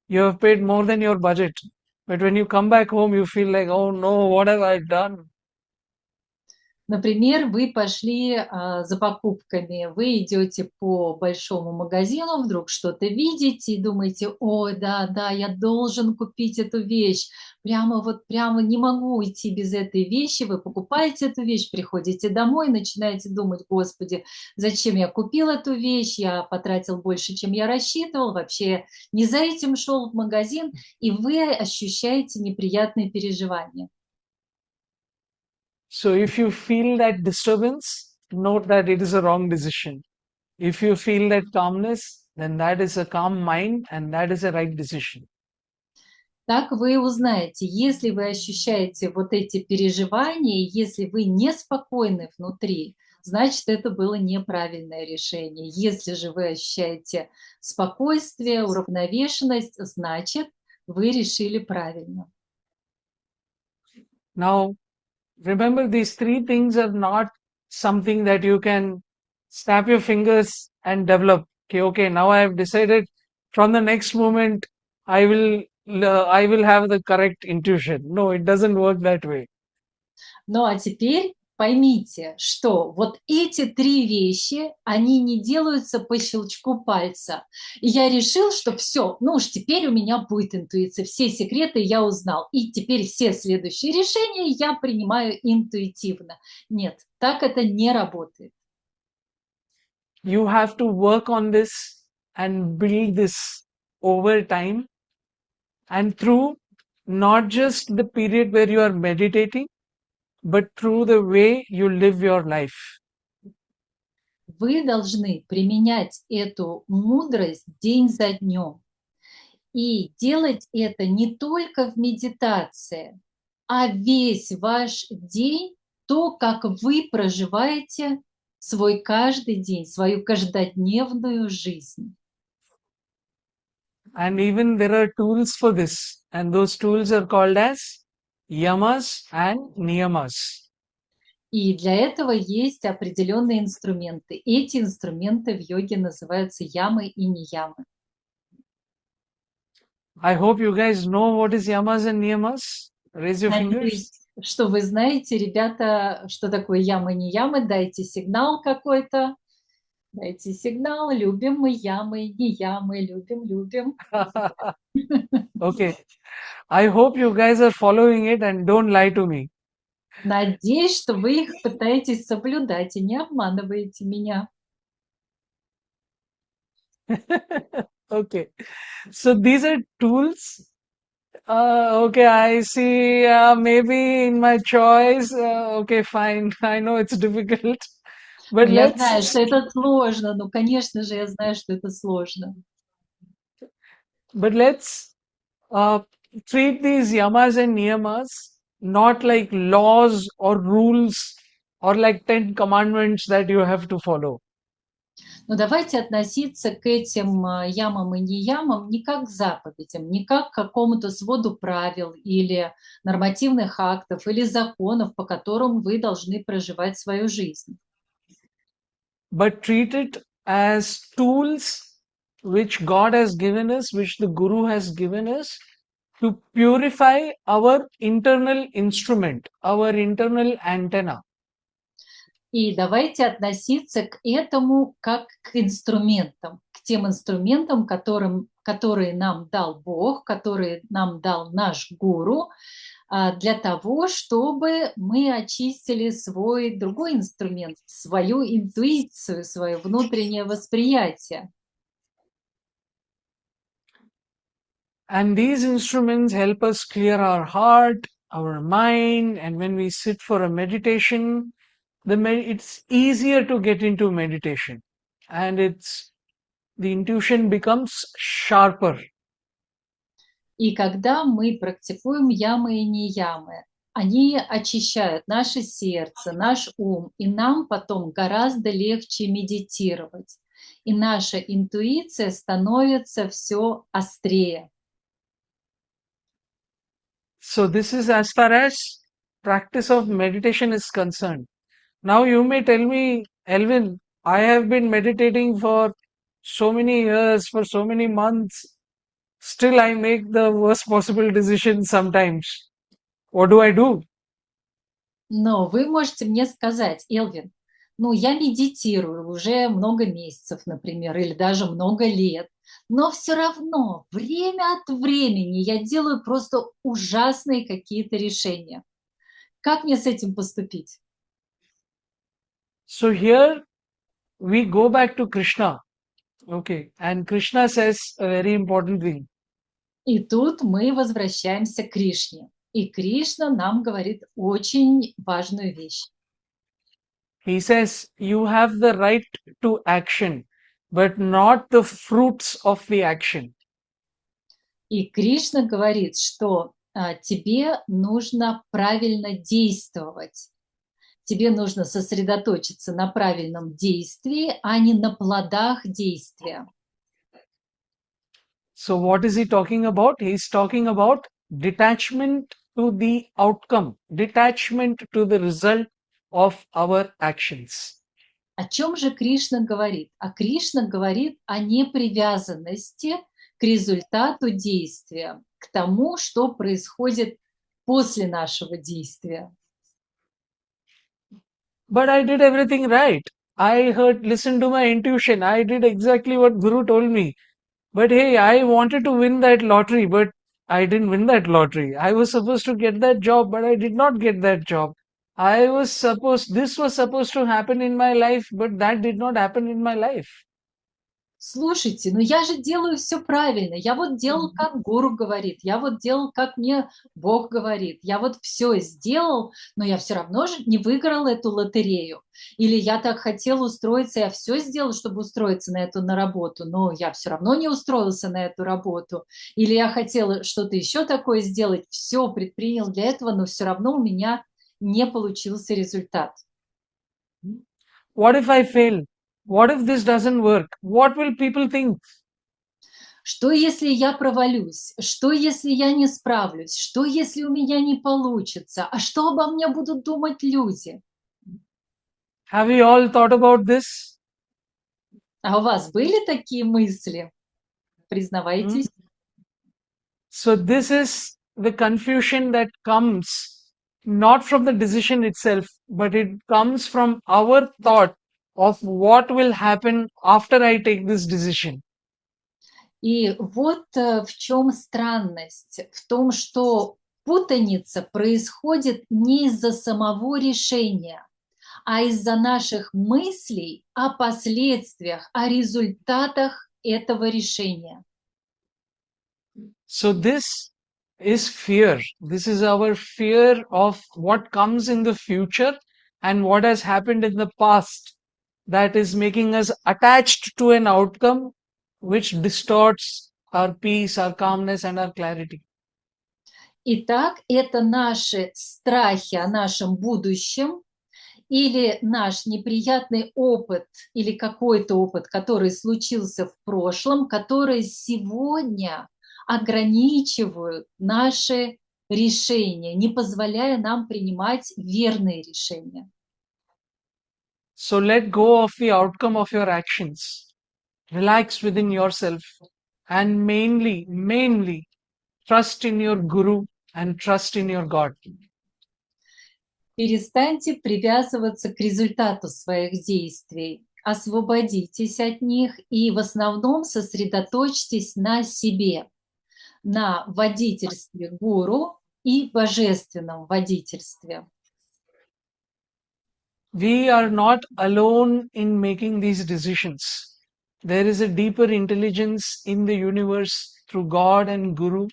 You have paid more than your budget. But when you come back home, you feel like, oh no, what have I done? Например, вы пошли за покупками, вы идете по большому магазину, вдруг что-то видите и думаете: ой, да, да, я должен купить эту вещь, прямо не могу уйти без этой вещи. Вы покупаете эту вещь, приходите домой, начинаете думать: господи, зачем я купил эту вещь, я потратил больше, чем я рассчитывал, вообще не за этим шел в магазин, и вы ощущаете неприятные переживания. So if you feel that disturbance, note that it is a wrong decision. If you feel that calmness, then that is a calm mind and that is a right decision. Так вы узнаете, если вы ощущаете вот эти переживания, если вы неспокойны внутри, значит, это было неправильное решение. Если же вы ощущаете спокойствие, уравновешенность, значит, вы решили правильно. Now, remember, these three things are not something that you can snap your fingers and develop. Okay, now I have decided from the next moment I will I will have the correct intuition. No, it doesn't work that way. Ну а теперь поймите, что вот эти три вещи, они не делаются по щелчку пальца. И я решил, что все, ну уж теперь у меня будет интуиция, все секреты я узнал, и теперь все следующие решения я принимаю интуитивно. Нет, так это не работает. You have to work on this and build this over time and through not just the period where you are meditating, but through the way you live your life. Вы должны применять эту мудрость день за днем. И делать это не только в медитации, а весь ваш день, то, как вы проживаете свой каждый день, свою каждодневную жизнь. And even there are tools for this, and those tools are called as yamas and niyamas. И для этого есть определенные инструменты. Эти инструменты в йоге называются ямы и ниямы. I hope you guys know what is yamas and niyamas. Raise your fingers. Надеюсь, что вы знаете, ребята, что такое ямы и ниямы. Дайте сигнал какой-то. Дайте сигнал. Любим мы ямы, не ямы. Любим. Okay. I hope you guys are following it and don't lie to me. Надеюсь, что вы их пытаетесь соблюдать и не обманываете меня. Okay. So these are tools. Okay, I see. Maybe in my choice. Okay, fine. I know it's difficult. Но But я знаю, let's что это сложно. Ну, конечно же, я знаю, что это сложно. let's treat these yamas and niyamas not like laws or rules or like 10 commandments that you have to follow. Но давайте относиться к этим ямам и неямам не как к заповедям, не как к какому-то своду правил или нормативных актов или законов, по которым вы должны проживать свою жизнь. But treat it as tools which God has given us, which the Guru has given us to purify our internal instrument, our internal antenna. И давайте относиться к этому как к инструментам, к тем инструментам, которые нам дал Бог, которые нам дал наш гуру, для того, чтобы мы очистили свой другой инструмент, свою интуицию, свое внутреннее восприятие. And these instruments help us clear our heart, our mind, and when we sit for a meditation, it's easier to get into meditation, and the intuition becomes sharper. И когда мы практикуем ямы и неямы, они очищают наше сердце, наш ум, и нам потом гораздо легче медитировать. И наша интуиция становится все острее. So this is as far as practice of meditation is concerned. Now you may tell me, Elvin, I have been meditating for so many years, for so many months. Still, I make the worst possible decisions sometimes. What do I do? Но вы можете мне сказать, Элвин, ну, я медитирую уже много месяцев, например, или даже много лет, но все равно время от времени я делаю просто ужасные какие-то решения. Как мне с этим поступить? So here we go back to Krishna. Okay. And Krishna says a very important thing. И тут мы возвращаемся к Кришне. И Кришна нам говорит очень важную вещь. He says, you have the right to action, but not the fruits of the action. И Кришна говорит, что тебе нужно правильно действовать. Тебе нужно сосредоточиться на правильном действии, а не на плодах действия. So what is he talking about? He's talking about detachment to the outcome, detachment to the result of our actions. О чем же Кришна говорит? А Кришна говорит о непривязанности к результату действия, к к тому, что происходит после нашего действия. But I did everything right. I listened to my intuition. I did exactly what Guru told me. But hey, I wanted to win that lottery, but I didn't win that lottery. I was supposed to get that job, but I did not get that job. This was supposed to happen in my life, but that did not happen in my life. Слушайте, ну я же делаю все правильно. Я вот делал, как гуру говорит. Я вот делал, как мне Бог говорит. Я вот все сделал, но я все равно же не выиграл эту лотерею. Или я так хотел устроиться, я все сделал, чтобы устроиться на работу, но я все равно не устроился на эту работу. Или я хотела что-то еще такое сделать, все предпринял для этого, но все равно у меня не получился результат. What if I fail? What if this doesn't work? What will people think? Что, если я провалюсь? Что, если я не справлюсь? Что, если у меня не получится? А что обо мне будут думать люди? Have we all thought about this? А у вас были такие мысли? Признавайтесь. So this is the confusion that comes not from the decision itself, but it comes from our thought of what will happen after I take this decision. И вот в чем странность. В том, что путаница происходит не из-за самого решения, а из-за наших мыслей о последствиях, о результатах этого решения. So this is fear. This is our fear of what comes in the future and what has happened in the past that is making us attached to an outcome which distorts our peace, our calmness, and our clarity. Итак, это наши страхи о нашем будущем или наш неприятный опыт или какой-то опыт, который случился в прошлом, которые сегодня ограничивают наши решения, не позволяя нам принимать верные решения. So let go of the outcome of your actions. Relax within yourself and mainly trust in your guru and trust in your God. Перестаньте привязываться к результату своих действий, освободитесь от них и в основном сосредоточьтесь на себе, на водительстве гуру и божественном водительстве. We are not alone in making these decisions. There is a deeper intelligence in the universe through God and Guru,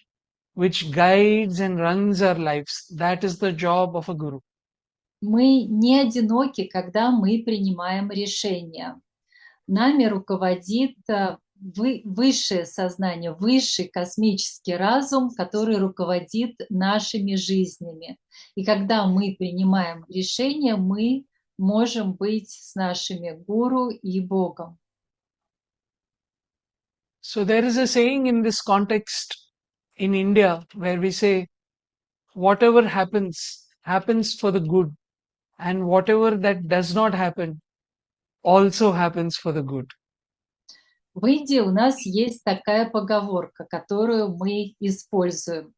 which guides and runs our lives. That is the job of a Guru. Мы не одиноки, когда мы принимаем решения. Нами руководит высшее сознание, высший космический разум, который руководит нашими жизнями. И когда мы принимаем решения, мы можем быть с нашими гуру и Богом. So there is a saying in this context in India where we say, whatever happens, happens for the good. And whatever that does not happen, also happens for the good. В Индии у нас есть такая поговорка, которую мы используем.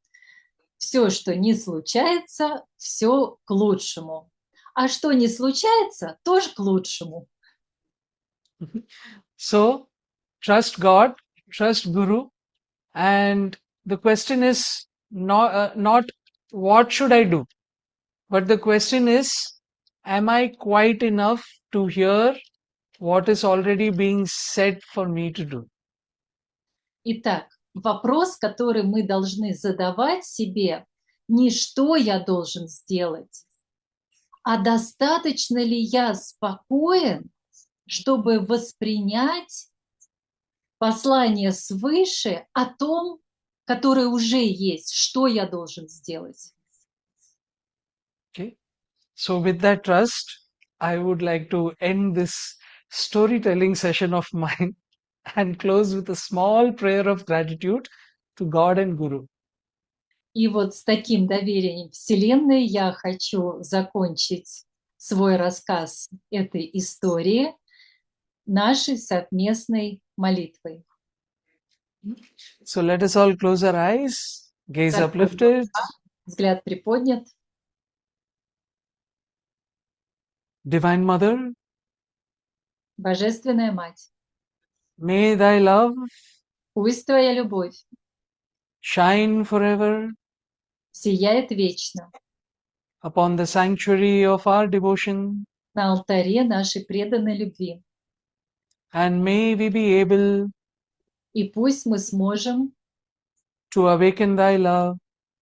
Все, что не случается, все к лучшему. А что не случается, тоже к лучшему. So trust God, trust Guru, and the question is not what should I do, but the question is, am I quiet enough to hear what is already being said for me to do? Итак, вопрос, который мы должны задавать себе, не что я должен сделать, а достаточно ли я спокоен, чтобы воспринять послание свыше о том, которое уже есть, что я должен сделать. Okay. So with that trust, I would like to end this storytelling session of mine and close with a small prayer of gratitude to God and Guru. И вот с таким доверием Вселенной я хочу закончить свой рассказ этой истории нашей совместной молитвой. So let us all close our eyes Gaze Закрыть uplifted. глаза, взгляд приподнят. Divine Mother, Божественная Мать, may thy love пусть Твоя любовь shine forever сияет вечно upon the sanctuary of our devotion, на алтаре нашей преданной любви. and may we be able И пусть мы сможем to awaken thy love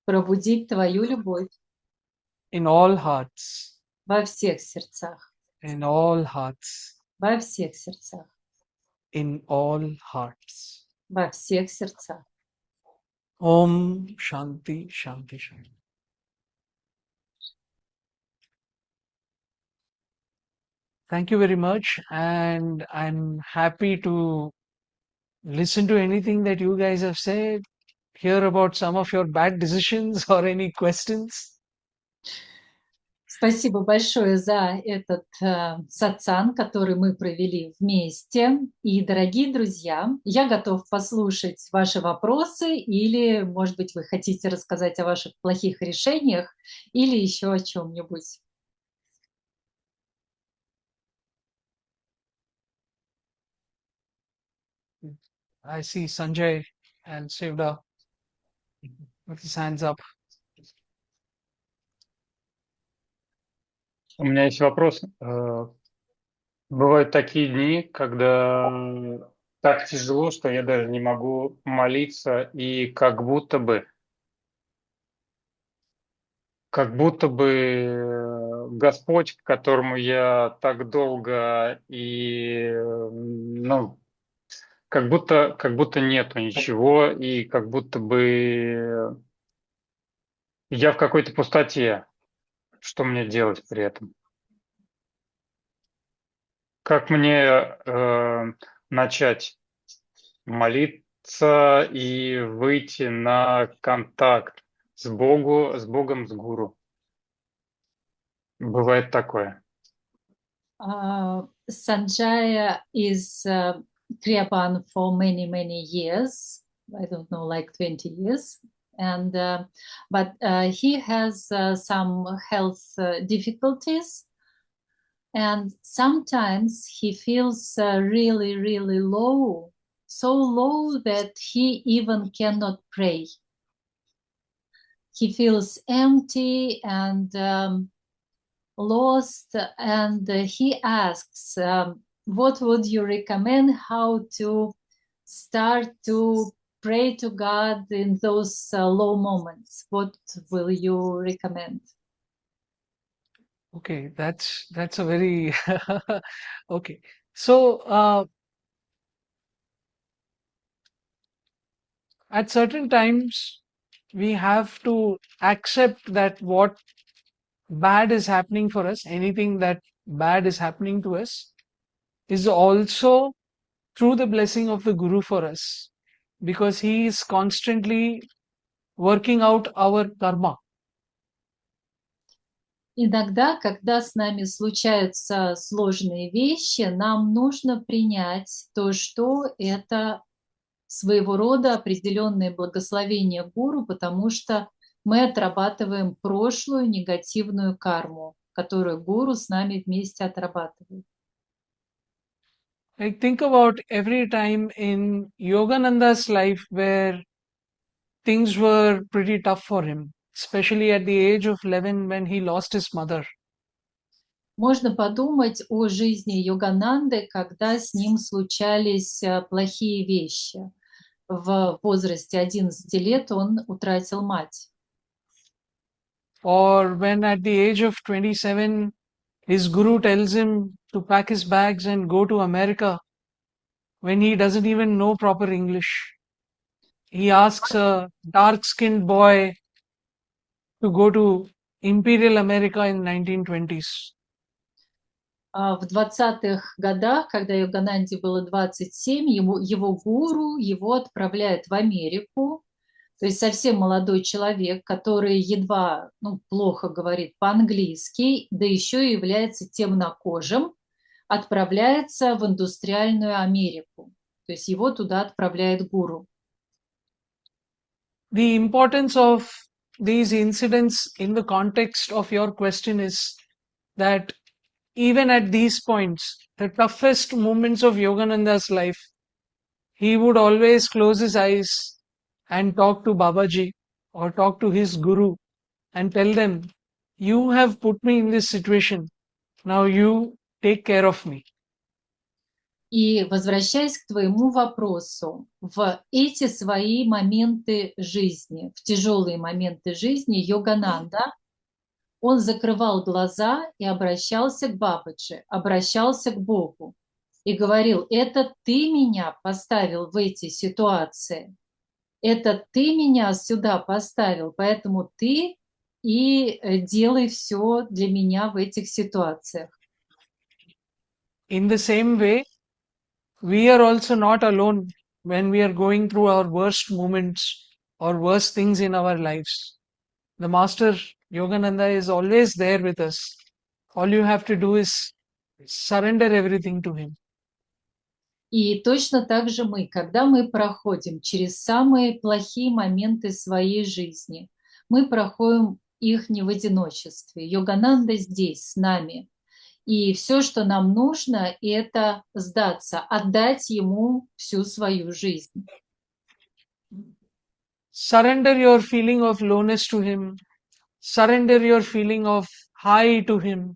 пробудить Твою любовь in all hearts, во всех сердцах, in all hearts, во всех сердцах, in all hearts. во всех сердцах. Om Shanti Shanti Shanti. Thank you very much, and I'm happy to listen to anything that you guys have said, hear about some of your bad decisions or any questions. Спасибо большое за этот сатсанг, который мы провели вместе. И, дорогие друзья, я готов послушать ваши вопросы или, может быть, вы хотите рассказать о ваших плохих решениях или еще о чем-нибудь. I see Sanjay and Shivda with his hands up. У меня есть вопрос. Бывают такие дни, когда так тяжело, что я даже не могу молиться, и как будто бы Господь, к которому я так долго как будто нету ничего, и как будто бы я в какой-то пустоте. Что мне делать при этом? Как мне начать молиться и выйти на контакт с Богом, с гуру? Бывает такое. Sanjaya is Kriyapan for many, many years. I don't know, like 20 years. And but he has some health difficulties. And sometimes he feels really, really low, so low that he even cannot pray. He feels empty and lost, and he asks, what would you recommend how to start to pray to God in those low moments? What will you recommend? Okay, that's a very okay. So at certain times we have to accept that what bad is happening for us, anything that bad is happening to us, is also through the blessing of the Guru for us, because he is constantly working out our karma. Иногда, когда с нами случаются сложные вещи, нам нужно принять то, что это своего рода определенные благословения гуру, потому что мы отрабатываем прошлую негативную карму, которую гуру с нами вместе отрабатывает. Like think about every time in Yogananda's life where things were pretty tough for him, especially at the age of 11 when he lost his mother. Можно подумать о жизни Йогананды, когда с ним случались плохие вещи. В возрасте 11 лет он утратил мать. Or when at the age of 27 his guru tells him to pack his bags and go to America when he doesn't even know proper English. He asks a dark-skinned boy to go to Imperial America in 1920s. В 20-х годах, когда Йогананде было 27, его гуру его отправляет в Америку. То есть совсем молодой человек, который едва, плохо говорит по-английски, да еще и является темнокожим, отправляется в индустриальную Америку. То есть его туда отправляет гуру. The importance of these incidents in the context of your question is that even at these points, the toughest moments of Yogananda's life, he would always close his eyes and talk to Babaji or talk to his guru and tell them, you have put me in this situation. Now you take care of me. И возвращаясь к твоему вопросу, в эти свои моменты жизни, в тяжелые моменты жизни Йогананда, он закрывал глаза и обращался к Бабаджи, обращался к Богу и говорил: это ты меня поставил в эти ситуации, это ты меня сюда поставил, поэтому ты и делай все для меня в этих ситуациях. In the same way, we are also not alone when we are going through our worst moments or worst things in our lives. The Master Yogananda is always there with us. All you have to do is surrender everything to him. И точно так же мы, когда мы проходим через самые плохие моменты своей жизни, мы проходим их не в одиночестве. Йогананда здесь, с нами. И все, что нам нужно, это сдаться, отдать ему всю свою жизнь. Surrender your feeling of lowness to him. Surrender your feeling of high to him.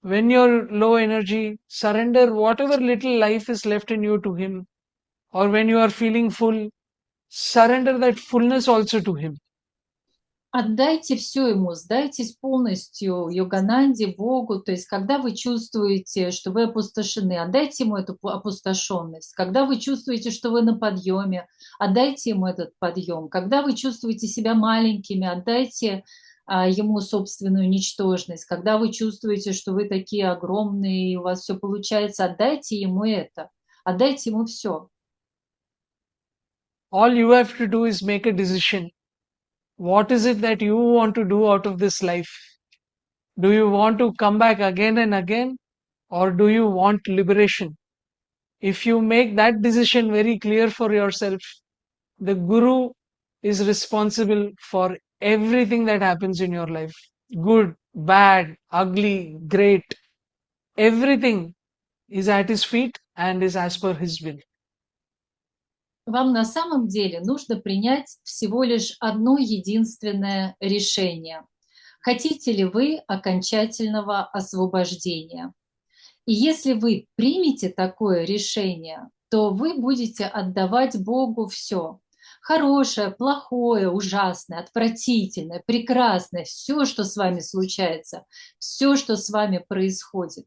When you're low energy, surrender whatever little life is left in you to him. Or when you are feeling full, surrender that fullness also to him. Отдайте все ему, сдайтесь полностью Йогананде, Богу. То есть, когда вы чувствуете, что вы опустошены, отдайте ему эту опустошенность. Когда вы чувствуете, что вы на подъеме, отдайте ему этот подъем. Когда вы чувствуете себя маленькими, отдайте ему собственную ничтожность. Когда вы чувствуете, что вы такие огромные, и у вас все получается, отдайте ему это. Отдайте ему все. All you have to do is make a decision. What is it that you want to do out of this life? Do you want to come back again and again? Or do you want liberation? If you make that decision very clear for yourself, the Guru is responsible for everything that happens in your life. Good, bad, ugly, great. Everything is at his feet and is as per his will. Вам на самом деле нужно принять всего лишь одно единственное решение. Хотите ли вы окончательного освобождения? И если вы примете такое решение, то вы будете отдавать Богу все. Хорошее, плохое, ужасное, отвратительное, прекрасное, все, что с вами случается, все, что с вами происходит.